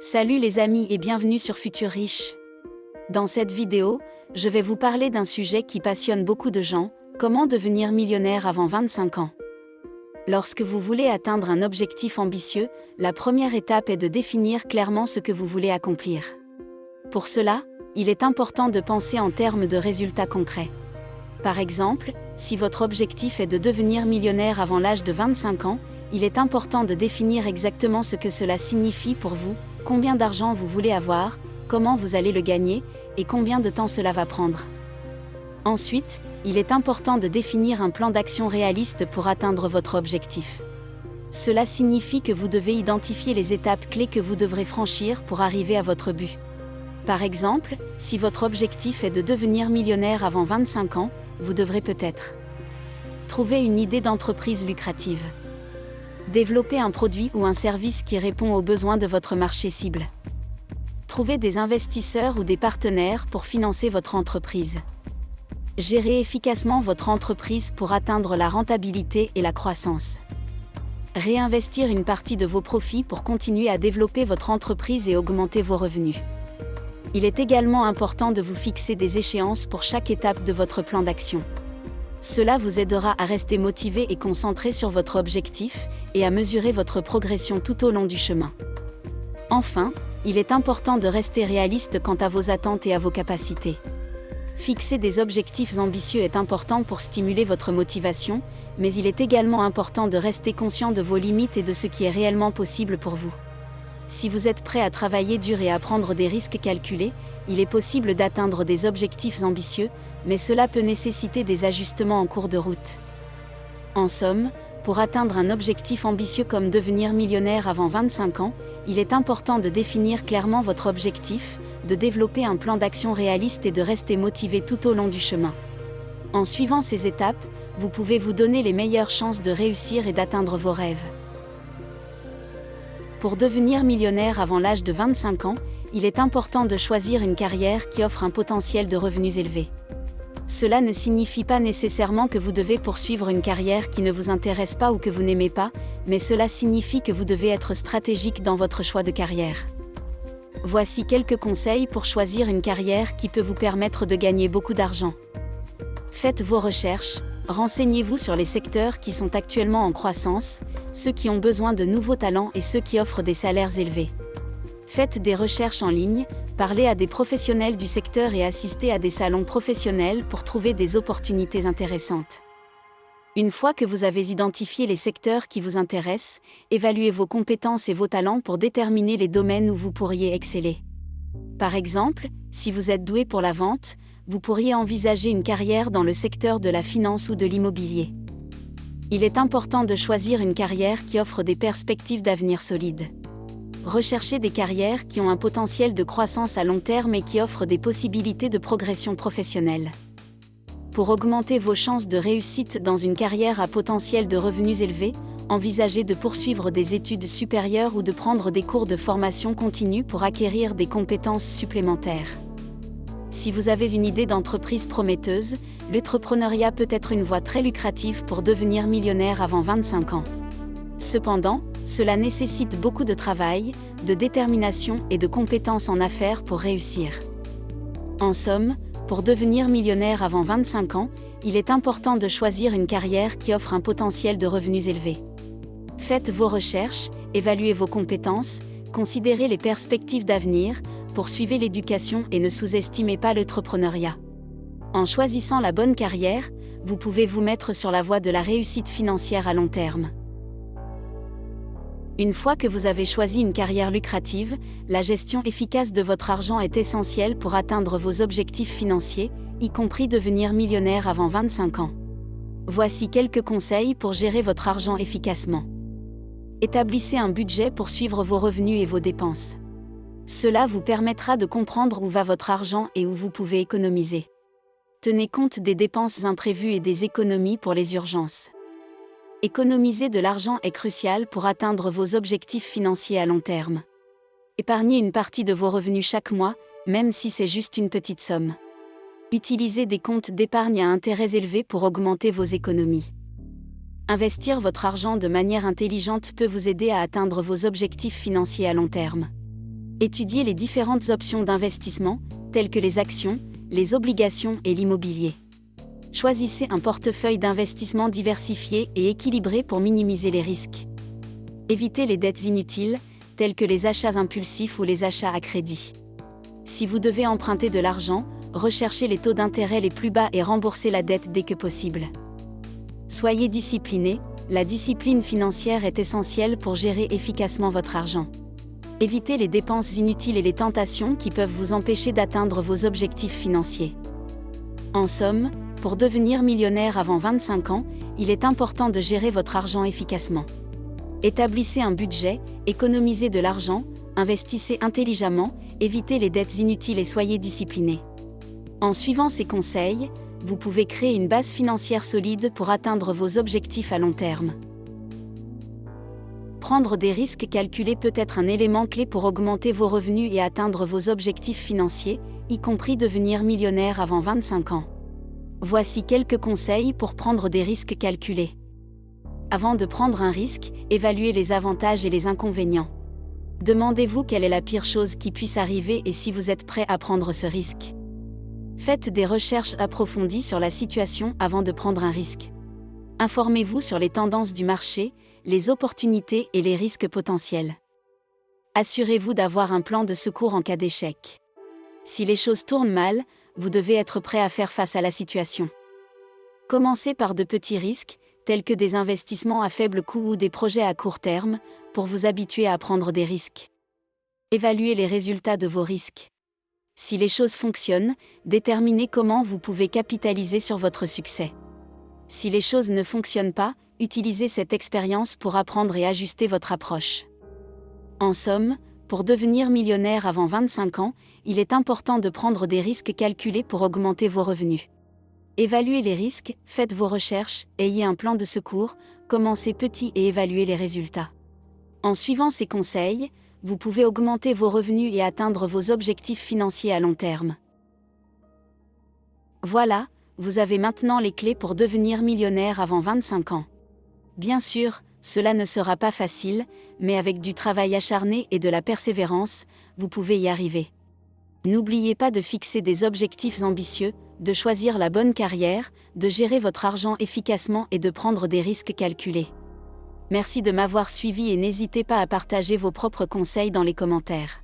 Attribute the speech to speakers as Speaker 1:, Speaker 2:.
Speaker 1: Salut les amis et bienvenue sur Futur Riche. Dans cette vidéo, je vais vous parler d'un sujet qui passionne beaucoup de gens, comment devenir millionnaire avant 25 ans. Lorsque vous voulez atteindre un objectif ambitieux, la première étape est de définir clairement ce que vous voulez accomplir. Pour cela, il est important de penser en termes de résultats concrets. Par exemple, si votre objectif est de devenir millionnaire avant l'âge de 25 ans, il est important de définir exactement ce que cela signifie pour vous, combien d'argent vous voulez avoir, comment vous allez le gagner, et combien de temps cela va prendre. Ensuite, il est important de définir un plan d'action réaliste pour atteindre votre objectif. Cela signifie que vous devez identifier les étapes clés que vous devrez franchir pour arriver à votre but. Par exemple, si votre objectif est de devenir millionnaire avant 25 ans, vous devrez peut-être trouver une idée d'entreprise lucrative. Développer un produit ou un service qui répond aux besoins de votre marché cible. Trouver des investisseurs ou des partenaires pour financer votre entreprise. Gérer efficacement votre entreprise pour atteindre la rentabilité et la croissance. Réinvestir une partie de vos profits pour continuer à développer votre entreprise et augmenter vos revenus. Il est également important de vous fixer des échéances pour chaque étape de votre plan d'action. Cela vous aidera à rester motivé et concentré sur votre objectif, et à mesurer votre progression tout au long du chemin. Enfin, il est important de rester réaliste quant à vos attentes et à vos capacités. Fixer des objectifs ambitieux est important pour stimuler votre motivation, mais il est également important de rester conscient de vos limites et de ce qui est réellement possible pour vous. Si vous êtes prêt à travailler dur et à prendre des risques calculés, il est possible d'atteindre des objectifs ambitieux, mais cela peut nécessiter des ajustements en cours de route. En somme, pour atteindre un objectif ambitieux comme devenir millionnaire avant 25 ans, il est important de définir clairement votre objectif, de développer un plan d'action réaliste et de rester motivé tout au long du chemin. En suivant ces étapes, vous pouvez vous donner les meilleures chances de réussir et d'atteindre vos rêves. Pour devenir millionnaire avant l'âge de 25 ans, il est important de choisir une carrière qui offre un potentiel de revenus élevé. Cela ne signifie pas nécessairement que vous devez poursuivre une carrière qui ne vous intéresse pas ou que vous n'aimez pas, mais cela signifie que vous devez être stratégique dans votre choix de carrière. Voici quelques conseils pour choisir une carrière qui peut vous permettre de gagner beaucoup d'argent. Faites vos recherches, renseignez-vous sur les secteurs qui sont actuellement en croissance, ceux qui ont besoin de nouveaux talents et ceux qui offrent des salaires élevés. Faites des recherches en ligne, parlez à des professionnels du secteur et assistez à des salons professionnels pour trouver des opportunités intéressantes. Une fois que vous avez identifié les secteurs qui vous intéressent, évaluez vos compétences et vos talents pour déterminer les domaines où vous pourriez exceller. Par exemple, si vous êtes doué pour la vente, vous pourriez envisager une carrière dans le secteur de la finance ou de l'immobilier. Il est important de choisir une carrière qui offre des perspectives d'avenir solides. Recherchez des carrières qui ont un potentiel de croissance à long terme et qui offrent des possibilités de progression professionnelle. Pour augmenter vos chances de réussite dans une carrière à potentiel de revenus élevés, envisagez de poursuivre des études supérieures ou de prendre des cours de formation continue pour acquérir des compétences supplémentaires. Si vous avez une idée d'entreprise prometteuse, l'entrepreneuriat peut être une voie très lucrative pour devenir millionnaire avant 25 ans. Cependant, cela nécessite beaucoup de travail, de détermination et de compétences en affaires pour réussir. En somme, pour devenir millionnaire avant 25 ans, il est important de choisir une carrière qui offre un potentiel de revenus élevé. Faites vos recherches, évaluez vos compétences, considérez les perspectives d'avenir, poursuivez l'éducation et ne sous-estimez pas l'entrepreneuriat. En choisissant la bonne carrière, vous pouvez vous mettre sur la voie de la réussite financière à long terme. Une fois que vous avez choisi une carrière lucrative, la gestion efficace de votre argent est essentielle pour atteindre vos objectifs financiers, y compris devenir millionnaire avant 25 ans. Voici quelques conseils pour gérer votre argent efficacement. Établissez un budget pour suivre vos revenus et vos dépenses. Cela vous permettra de comprendre où va votre argent et où vous pouvez économiser. Tenez compte des dépenses imprévues et des économies pour les urgences. Économiser de l'argent est crucial pour atteindre vos objectifs financiers à long terme. Épargnez une partie de vos revenus chaque mois, même si c'est juste une petite somme. Utilisez des comptes d'épargne à intérêts élevés pour augmenter vos économies. Investir votre argent de manière intelligente peut vous aider à atteindre vos objectifs financiers à long terme. Étudiez les différentes options d'investissement, telles que les actions, les obligations et l'immobilier. Choisissez un portefeuille d'investissement diversifié et équilibré pour minimiser les risques. Évitez les dettes inutiles, telles que les achats impulsifs ou les achats à crédit. Si vous devez emprunter de l'argent, recherchez les taux d'intérêt les plus bas et remboursez la dette dès que possible. Soyez discipliné, la discipline financière est essentielle pour gérer efficacement votre argent. Évitez les dépenses inutiles et les tentations qui peuvent vous empêcher d'atteindre vos objectifs financiers. En somme, pour devenir millionnaire avant 25 ans, il est important de gérer votre argent efficacement. Établissez un budget, économisez de l'argent, investissez intelligemment, évitez les dettes inutiles et soyez discipliné. En suivant ces conseils, vous pouvez créer une base financière solide pour atteindre vos objectifs à long terme. Prendre des risques calculés peut être un élément clé pour augmenter vos revenus et atteindre vos objectifs financiers, y compris devenir millionnaire avant 25 ans. Voici quelques conseils pour prendre des risques calculés. Avant de prendre un risque, évaluez les avantages et les inconvénients. Demandez-vous quelle est la pire chose qui puisse arriver et si vous êtes prêt à prendre ce risque. Faites des recherches approfondies sur la situation avant de prendre un risque. Informez-vous sur les tendances du marché, les opportunités et les risques potentiels. Assurez-vous d'avoir un plan de secours en cas d'échec. Si les choses tournent mal, vous devez être prêt à faire face à la situation. Commencez par de petits risques, tels que des investissements à faible coût ou des projets à court terme, pour vous habituer à prendre des risques. Évaluez les résultats de vos risques. Si les choses fonctionnent, déterminez comment vous pouvez capitaliser sur votre succès. Si les choses ne fonctionnent pas, utilisez cette expérience pour apprendre et ajuster votre approche. En somme, pour devenir millionnaire avant 25 ans, il est important de prendre des risques calculés pour augmenter vos revenus. Évaluez les risques, faites vos recherches, ayez un plan de secours, commencez petit et évaluez les résultats. En suivant ces conseils, vous pouvez augmenter vos revenus et atteindre vos objectifs financiers à long terme. Voilà, vous avez maintenant les clés pour devenir millionnaire avant 25 ans. Bien sûr, cela ne sera pas facile, mais avec du travail acharné et de la persévérance, vous pouvez y arriver. N'oubliez pas de fixer des objectifs ambitieux, de choisir la bonne carrière, de gérer votre argent efficacement et de prendre des risques calculés. Merci de m'avoir suivi et n'hésitez pas à partager vos propres conseils dans les commentaires.